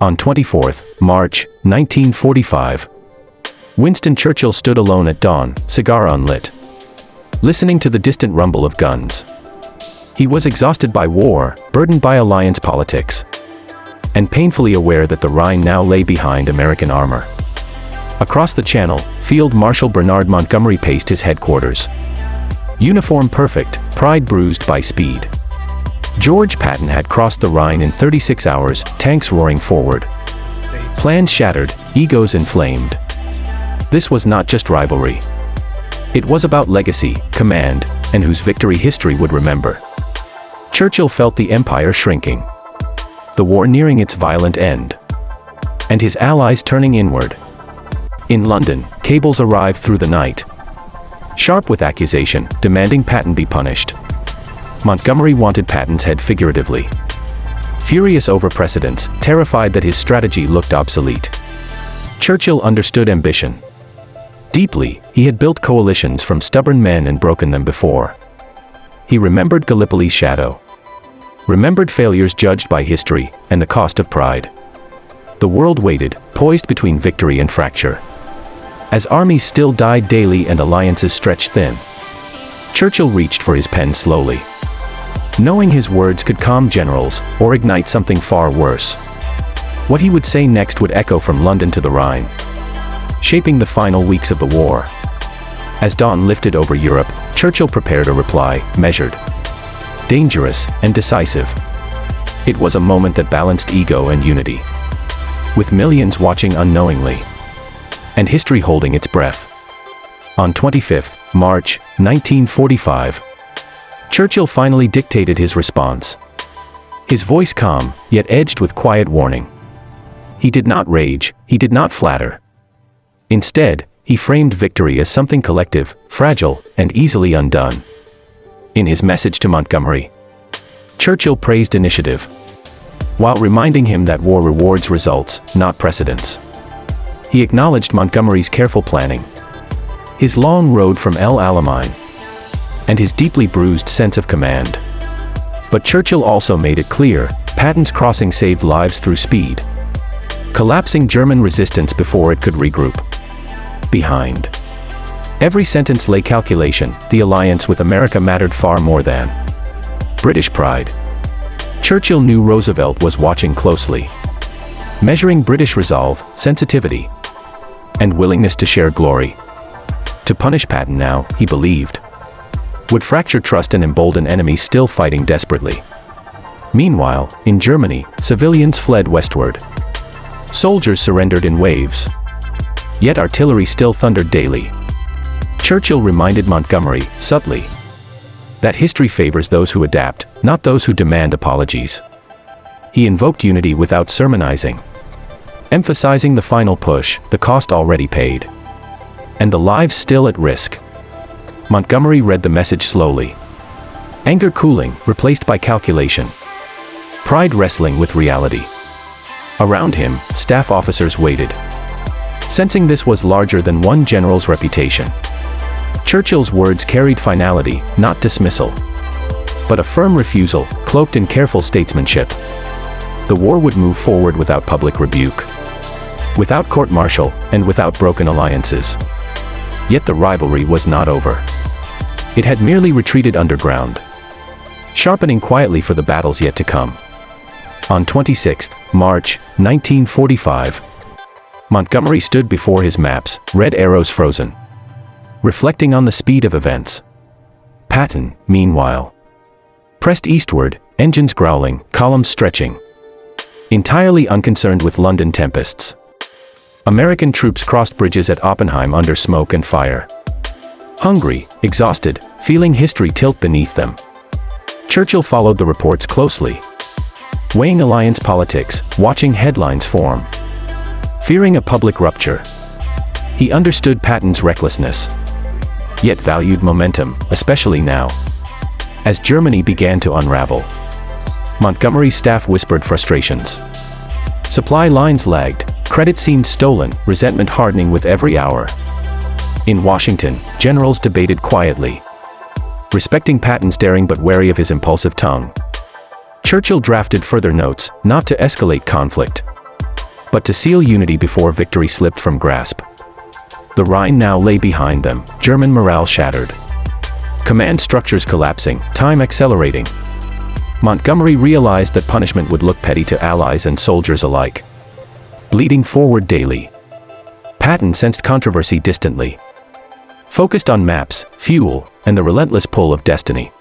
On 24th March 1945, Winston Churchill stood alone at dawn, cigar unlit, listening to the distant rumble of guns. He was exhausted by war, burdened by alliance politics, and painfully aware that the Rhine now lay behind American armor. Across the Channel, Field Marshal Bernard Montgomery paced his headquarters. Uniform perfect, pride bruised by speed. George Patton had crossed the Rhine in 36 hours, tanks roaring forward. Plans shattered, egos inflamed. This was not just rivalry. It was about legacy, command, and whose victory history would remember. Churchill felt the empire shrinking, the war nearing its violent end, and his allies turning inward. In London, cables arrived through the night, sharp with accusation, demanding Patton be punished. Montgomery wanted Patton's head figuratively. Furious over precedents, terrified that his strategy looked obsolete. Churchill understood ambition deeply. He had built coalitions from stubborn men and broken them before. He remembered Gallipoli's shadow, remembered failures judged by history, and the cost of pride. The world waited, poised between victory and fracture. As armies still died daily and alliances stretched thin, Churchill reached for his pen slowly, knowing his words could calm generals or ignite something far worse. What he would say next would echo from London to the Rhine, shaping the final weeks of the war. As dawn lifted over Europe, Churchill prepared a reply, measured, dangerous, and decisive. It was a moment that balanced ego and unity, with millions watching unknowingly, and history holding its breath. On 25th March 1945, Churchill finally dictated his response. His voice calm, yet edged with quiet warning. He did not rage, he did not flatter. Instead, he framed victory as something collective, fragile, and easily undone. In his message to Montgomery, Churchill praised initiative, while reminding him that war rewards results, not precedents. He acknowledged Montgomery's careful planning, his long road from El Alamein, and his deeply bruised sense of command. But Churchill also made it clear, Patton's crossing saved lives through speed, collapsing German resistance before it could regroup. Behind every sentence lay calculation. The alliance with America mattered far more than British pride. Churchill knew Roosevelt was watching closely, measuring British resolve, sensitivity, and willingness to share glory. To punish Patton now, he believed, would fracture trust and embolden enemies still fighting desperately. Meanwhile, in Germany, civilians fled westward. Soldiers surrendered in waves, yet artillery still thundered daily. Churchill reminded Montgomery, subtly, that history favors those who adapt, not those who demand apologies. He invoked unity without sermonizing, emphasizing the final push, the cost already paid, and the lives still at risk. Montgomery read the message slowly. Anger cooling, replaced by calculation. Pride wrestling with reality. Around him, staff officers waited, sensing this was larger than one general's reputation. Churchill's words carried finality, not dismissal, but a firm refusal, cloaked in careful statesmanship. The war would move forward without public rebuke, without court-martial, and without broken alliances. Yet the rivalry was not over. It had merely retreated underground, sharpening quietly for the battles yet to come. On 26th March 1945, Montgomery stood before his maps, red arrows frozen, reflecting on the speed of events. Patton, meanwhile, pressed eastward, engines growling, columns stretching, entirely unconcerned with London tempests. American troops crossed bridges at Oppenheim under smoke and fire. Hungry, exhausted, feeling history tilt beneath them. Churchill followed the reports closely, weighing alliance politics, watching headlines form, fearing a public rupture. He understood Patton's recklessness, yet valued momentum, especially now, as Germany began to unravel. Montgomery's staff whispered frustrations. Supply lines lagged, credit seemed stolen, resentment hardening with every hour. In Washington, generals debated quietly, respecting Patton's daring but wary of his impulsive tongue. Churchill drafted further notes, not to escalate conflict, but to seal unity before victory slipped from grasp. The Rhine now lay behind them, German morale shattered. Command structures collapsing, time accelerating. Montgomery realized that punishment would look petty to allies and soldiers alike. Bleeding forward daily. Patton sensed controversy distantly. Focused on maps, fuel, and the relentless pull of destiny.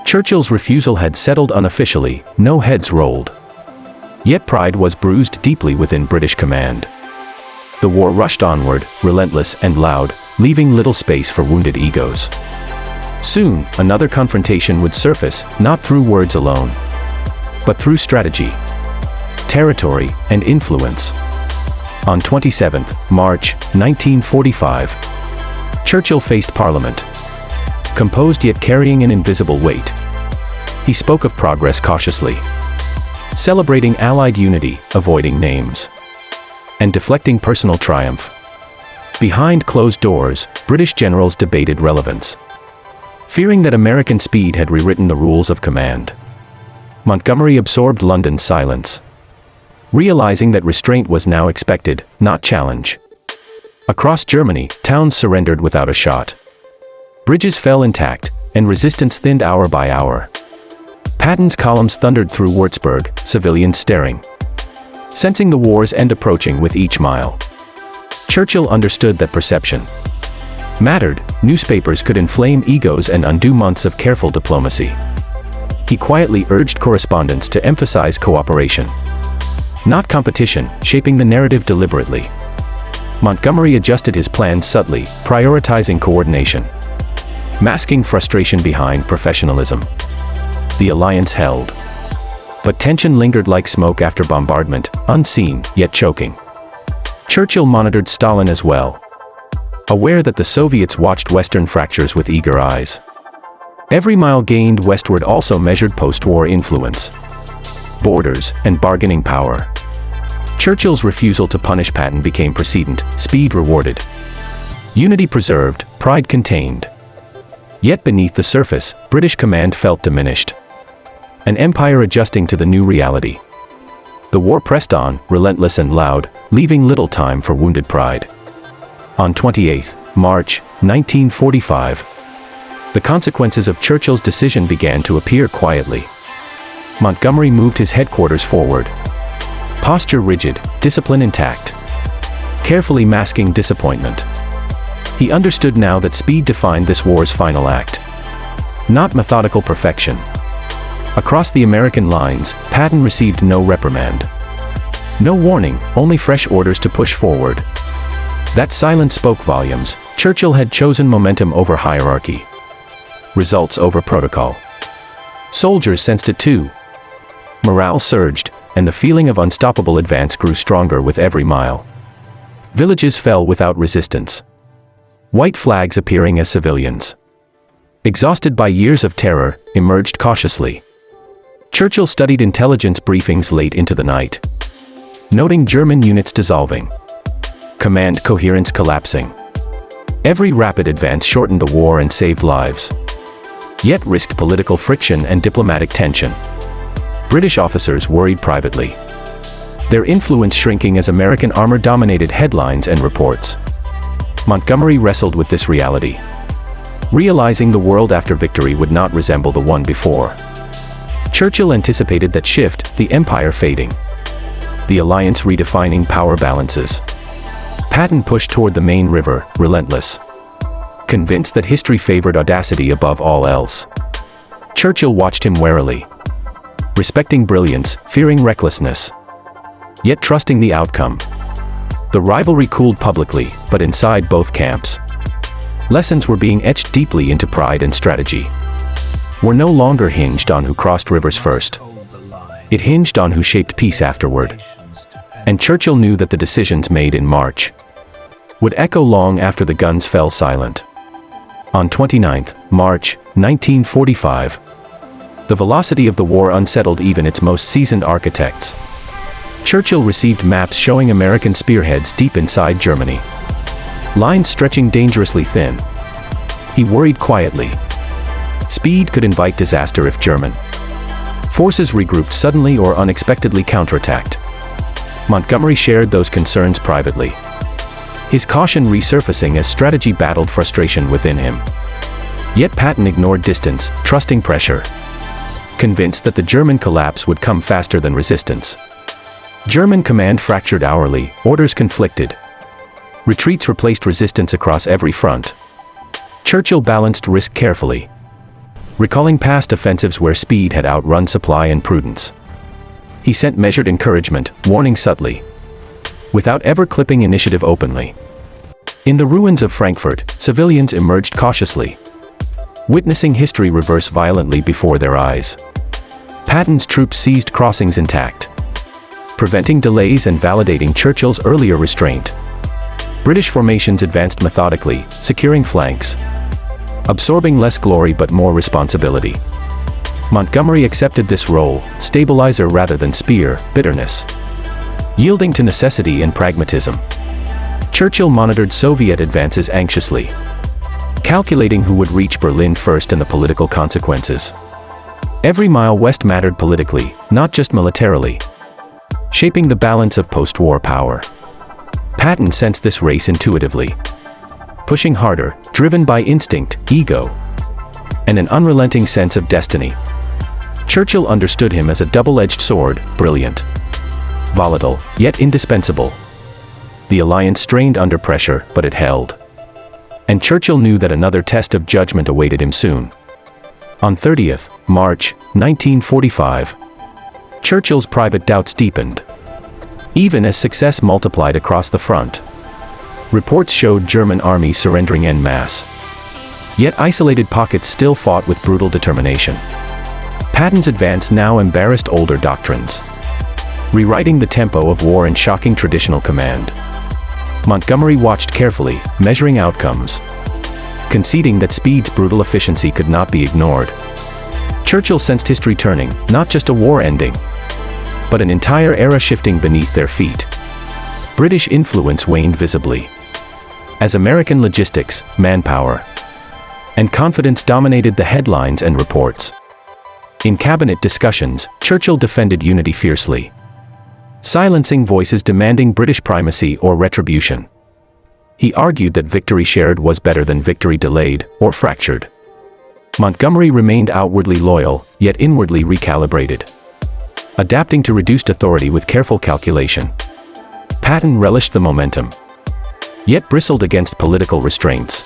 Churchill's refusal had settled unofficially, no heads rolled. Yet pride was bruised deeply within British command. The war rushed onward, relentless and loud, leaving little space for wounded egos. Soon, another confrontation would surface, not through words alone, but through strategy, territory, and influence. On 27th March 1945, Churchill faced Parliament. Composed yet carrying an invisible weight. He spoke of progress cautiously, celebrating Allied unity, avoiding names, and deflecting personal triumph. Behind closed doors, British generals debated relevance, fearing that American speed had rewritten the rules of command. Montgomery absorbed London's silence, realizing that restraint was now expected, not challenge. Across Germany, towns surrendered without a shot. Bridges fell intact, and resistance thinned hour by hour. Patton's columns thundered through Würzburg, civilians staring, sensing the war's end approaching with each mile. Churchill understood that perception mattered. Newspapers could inflame egos and undo months of careful diplomacy. He quietly urged correspondence to emphasize cooperation, not competition, shaping the narrative deliberately. Montgomery adjusted his plans subtly, prioritizing coordination, masking frustration behind professionalism. The alliance held, but tension lingered like smoke after bombardment, unseen, yet choking. Churchill monitored Stalin as well, aware that the Soviets watched Western fractures with eager eyes. Every mile gained westward also measured post-war influence, borders, and bargaining power. Churchill's refusal to punish Patton became precedent, speed rewarded, unity preserved, pride contained. Yet beneath the surface, British command felt diminished, an empire adjusting to the new reality. The war pressed on, relentless and loud, leaving little time for wounded pride. On 28th March 1945, the consequences of Churchill's decision began to appear quietly. Montgomery moved his headquarters forward, posture rigid, discipline intact, carefully masking disappointment. He understood now that speed defined this war's final act, not methodical perfection. Across the American lines, Patton received no reprimand, no warning, only fresh orders to push forward. That silence spoke volumes. Churchill had chosen momentum over hierarchy, results over protocol. Soldiers sensed it too. Morale surged, and the feeling of unstoppable advance grew stronger with every mile. Villages fell without resistance, white flags appearing as civilians, exhausted by years of terror, emerged cautiously. Churchill studied intelligence briefings late into the night, noting German units dissolving, command coherence collapsing. Every rapid advance shortened the war and saved lives, yet risked political friction and diplomatic tension. British officers worried privately, their influence shrinking as American armor dominated headlines and reports. Montgomery wrestled with this reality, realizing the world after victory would not resemble the one before. Churchill anticipated that shift, the empire fading, the alliance redefining power balances. Patton pushed toward the main river, relentless, convinced that history favored audacity above all else. Churchill watched him warily, respecting brilliance, fearing recklessness, yet trusting the outcome. The rivalry cooled publicly, but inside both camps, lessons were being etched deeply into pride and strategy. Were no longer hinged on who crossed rivers first. It hinged on who shaped peace afterward. And Churchill knew that the decisions made in March would echo long after the guns fell silent. On 29th March 1945, the velocity of the war unsettled even its most seasoned architects. Churchill received maps showing American spearheads deep inside Germany, lines stretching dangerously thin. He worried quietly. Speed could invite disaster if German forces regrouped suddenly or unexpectedly counterattacked. Montgomery shared those concerns privately, his caution resurfacing as strategy battled frustration within him. Yet Patton ignored distance, trusting pressure, convinced that the German collapse would come faster than resistance. German command fractured hourly, orders conflicted. Retreats replaced resistance across every front. Churchill balanced risk carefully, recalling past offensives where speed had outrun supply and prudence. He sent measured encouragement, warning subtly, without ever clipping initiative openly. In the ruins of Frankfurt, civilians emerged cautiously, witnessing history reverse violently before their eyes. Patton's troops seized crossings intact, preventing delays and validating Churchill's earlier restraint. British formations advanced methodically, securing flanks, absorbing less glory but more responsibility. Montgomery accepted this role, stabilizer rather than spear, bitterness, yielding to necessity and pragmatism. Churchill monitored Soviet advances anxiously, calculating who would reach Berlin first and the political consequences. Every mile west mattered politically, not just militarily, shaping the balance of post-war power. Patton sensed this race intuitively, pushing harder, driven by instinct, ego, and an unrelenting sense of destiny. Churchill understood him as a double-edged sword, brilliant, volatile, yet indispensable. The alliance strained under pressure, but it held. And Churchill knew that another test of judgment awaited him soon. On 30th March 1945, Churchill's private doubts deepened, even as success multiplied across the front. Reports showed German armies surrendering en masse. Yet isolated pockets still fought with brutal determination. Patton's advance now embarrassed older doctrines, rewriting the tempo of war and shocking traditional command. Montgomery watched carefully, measuring outcomes, conceding that speed's brutal efficiency could not be ignored. Churchill sensed history turning, not just a war ending, but an entire era shifting beneath their feet. British influence waned visibly, as American logistics, manpower, and confidence dominated the headlines and reports. In cabinet discussions, Churchill defended unity fiercely, silencing voices demanding British primacy or retribution. He argued that victory shared was better than victory delayed or fractured. Montgomery remained outwardly loyal, yet inwardly recalibrated, adapting to reduced authority with careful calculation. Patton relished the momentum, yet bristled against political restraints,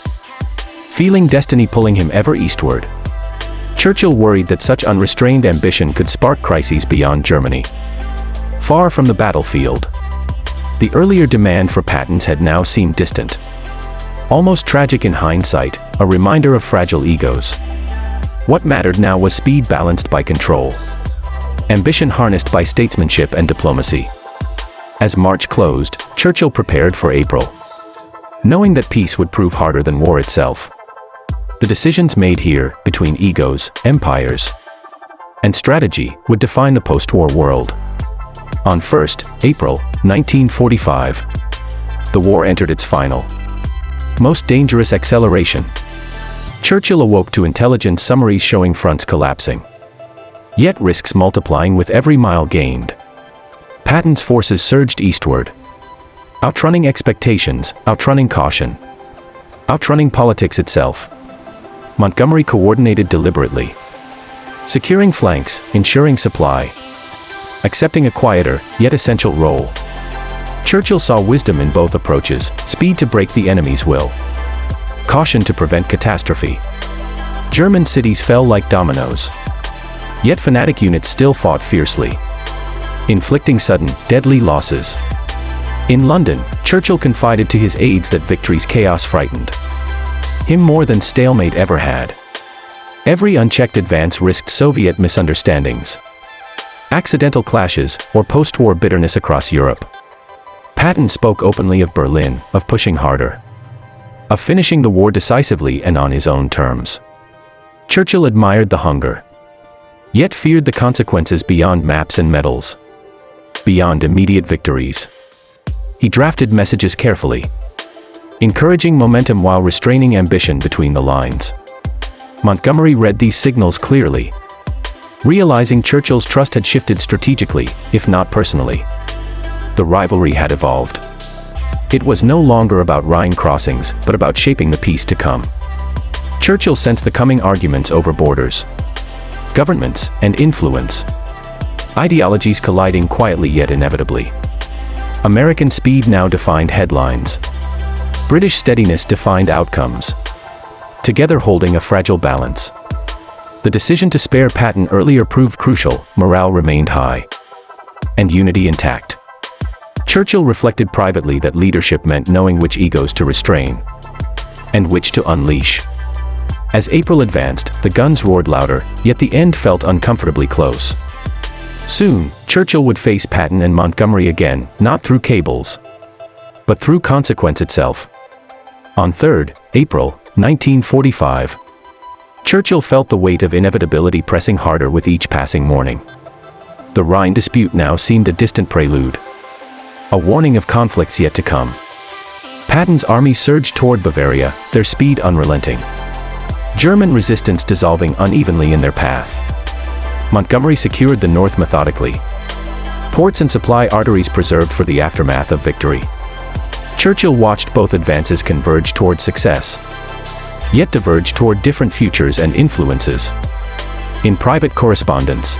feeling destiny pulling him ever eastward. Churchill worried that such unrestrained ambition could spark crises beyond Germany. Far from the battlefield, the earlier demand for Pattons had now seemed distant, almost tragic in hindsight, a reminder of fragile egos. What mattered now was speed balanced by control, ambition harnessed by statesmanship and diplomacy. As March closed, Churchill prepared for April, knowing that peace would prove harder than war itself. The decisions made here, between egos, empires, and strategy, would define the post-war world. On 1st April 1945, the war entered its final, most dangerous acceleration. Churchill awoke to intelligence summaries showing fronts collapsing, yet risks multiplying with every mile gained. Patton's forces surged eastward, outrunning expectations, outrunning caution, outrunning politics itself. Montgomery coordinated deliberately, securing flanks, ensuring supply, accepting a quieter, yet essential role. Churchill saw wisdom in both approaches: speed to break the enemy's will, caution to prevent catastrophe. German cities fell like dominoes, yet fanatic units still fought fiercely, inflicting sudden, deadly losses. In London, Churchill confided to his aides that victory's chaos frightened him more than stalemate ever had. Every unchecked advance risked Soviet misunderstandings, accidental clashes, or post-war bitterness across Europe. Patton spoke openly of Berlin, of pushing harder, of finishing the war decisively and on his own terms. Churchill admired the hunger, yet feared the consequences beyond maps and medals, beyond immediate victories. He drafted messages carefully, encouraging momentum while restraining ambition between the lines. Montgomery read these signals clearly, realizing Churchill's trust had shifted strategically, if not personally. The the rivalry had evolved. It was no longer about Rhine crossings, but about shaping the peace to come. Churchill sensed the coming arguments over borders, governments, and influence. Ideologies colliding quietly yet inevitably. American speed now defined headlines. British steadiness defined outcomes, together holding a fragile balance. The decision to spare Patton earlier proved crucial. Morale remained high, and unity intact. Churchill reflected privately that leadership meant knowing which egos to restrain, and which to unleash. As April advanced, the guns roared louder, yet the end felt uncomfortably close. Soon, Churchill would face Patton and Montgomery again, not through cables, but through consequence itself. On 3rd April 1945, Churchill felt the weight of inevitability pressing harder with each passing morning. The Rhine dispute now seemed a distant prelude, a warning of conflicts yet to come. Patton's army surged toward Bavaria, their speed unrelenting. German resistance dissolving unevenly in their path. Montgomery secured the north methodically. Ports and supply arteries preserved for the aftermath of victory. Churchill watched both advances converge toward success, yet diverge toward different futures and influences. In private correspondence,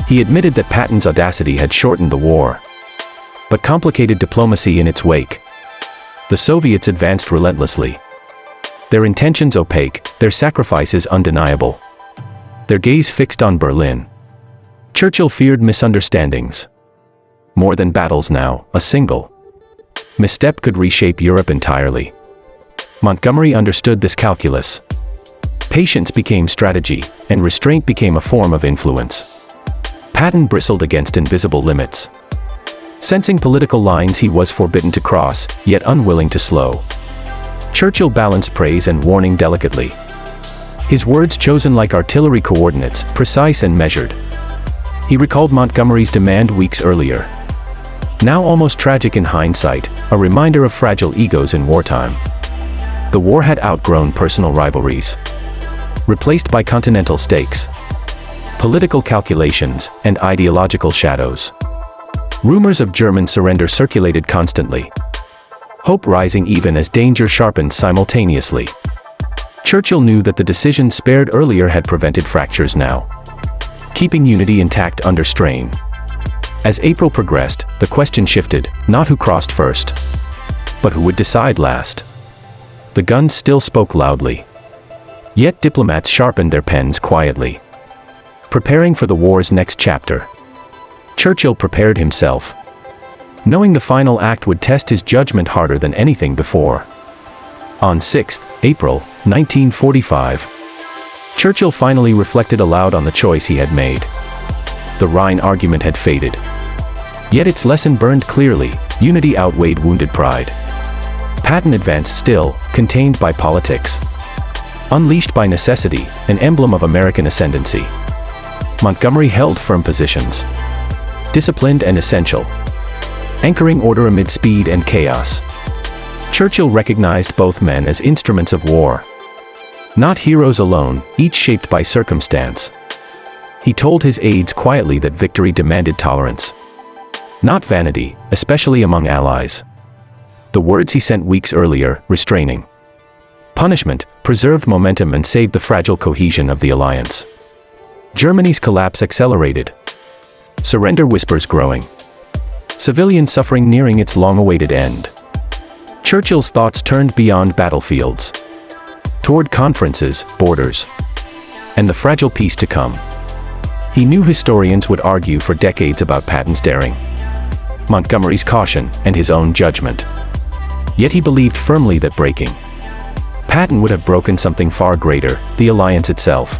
he admitted that Patton's audacity had shortened the war, but complicated diplomacy in its wake. The Soviets advanced relentlessly. Their intentions opaque, their sacrifices undeniable. Their gaze fixed on Berlin. Churchill feared misunderstandings. More than battles now, a single misstep could reshape Europe entirely. Montgomery understood this calculus. Patience became strategy, and restraint became a form of influence. Patton bristled against invisible limits. Sensing political lines he was forbidden to cross, yet unwilling to slow. Churchill balanced praise and warning delicately. His words chosen like artillery coordinates, precise and measured. He recalled Montgomery's demand weeks earlier. Now almost tragic in hindsight, a reminder of fragile egos in wartime. The war had outgrown personal rivalries, replaced by continental stakes, political calculations, and ideological shadows. Rumors of German surrender circulated constantly, hope rising even as danger sharpened simultaneously. Churchill knew that the decision spared earlier had prevented fractures now, keeping unity intact under strain. As April progressed, the question shifted, not who crossed first, but who would decide last. The guns still spoke loudly, yet diplomats sharpened their pens quietly, preparing for the war's next chapter. Churchill prepared himself, knowing the final act would test his judgment harder than anything before. On 6th April 1945, Churchill finally reflected aloud on the choice he had made. The Rhine argument had faded, yet its lesson burned clearly: unity outweighed wounded pride. Patton advanced still, contained by politics, unleashed by necessity, an emblem of American ascendancy. Montgomery held firm positions, disciplined and essential, anchoring order amid speed and chaos. Churchill recognized both men as instruments of war, not heroes alone, each shaped by circumstance. He told his aides quietly that victory demanded tolerance, not vanity, especially among allies. The words he sent weeks earlier, restraining punishment, preserved momentum and saved the fragile cohesion of the alliance. Germany's collapse accelerated. Surrender whispers growing. Civilian suffering nearing its long-awaited end. Churchill's thoughts turned beyond battlefields, toward conferences, borders, and the fragile peace to come. He knew historians would argue for decades about Patton's daring, Montgomery's caution, and his own judgment. Yet he believed firmly that breaking Patton would have broken something far greater, the alliance itself.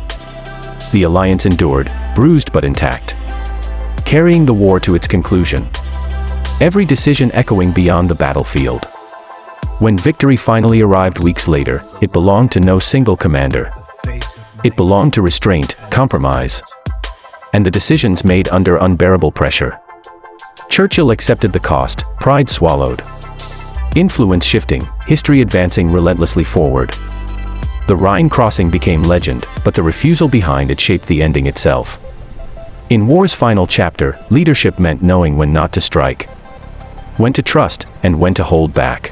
The alliance endured, bruised but intact, carrying the war to its conclusion. Every decision echoing beyond the battlefield. When victory finally arrived weeks later, it belonged to no single commander. It belonged to restraint, compromise, and the decisions made under unbearable pressure. Churchill accepted the cost, pride swallowed. Influence shifting, history advancing relentlessly forward. The Rhine crossing became legend, but the refusal behind it shaped the ending itself. In war's final chapter, leadership meant knowing when not to strike, when to trust, and when to hold back.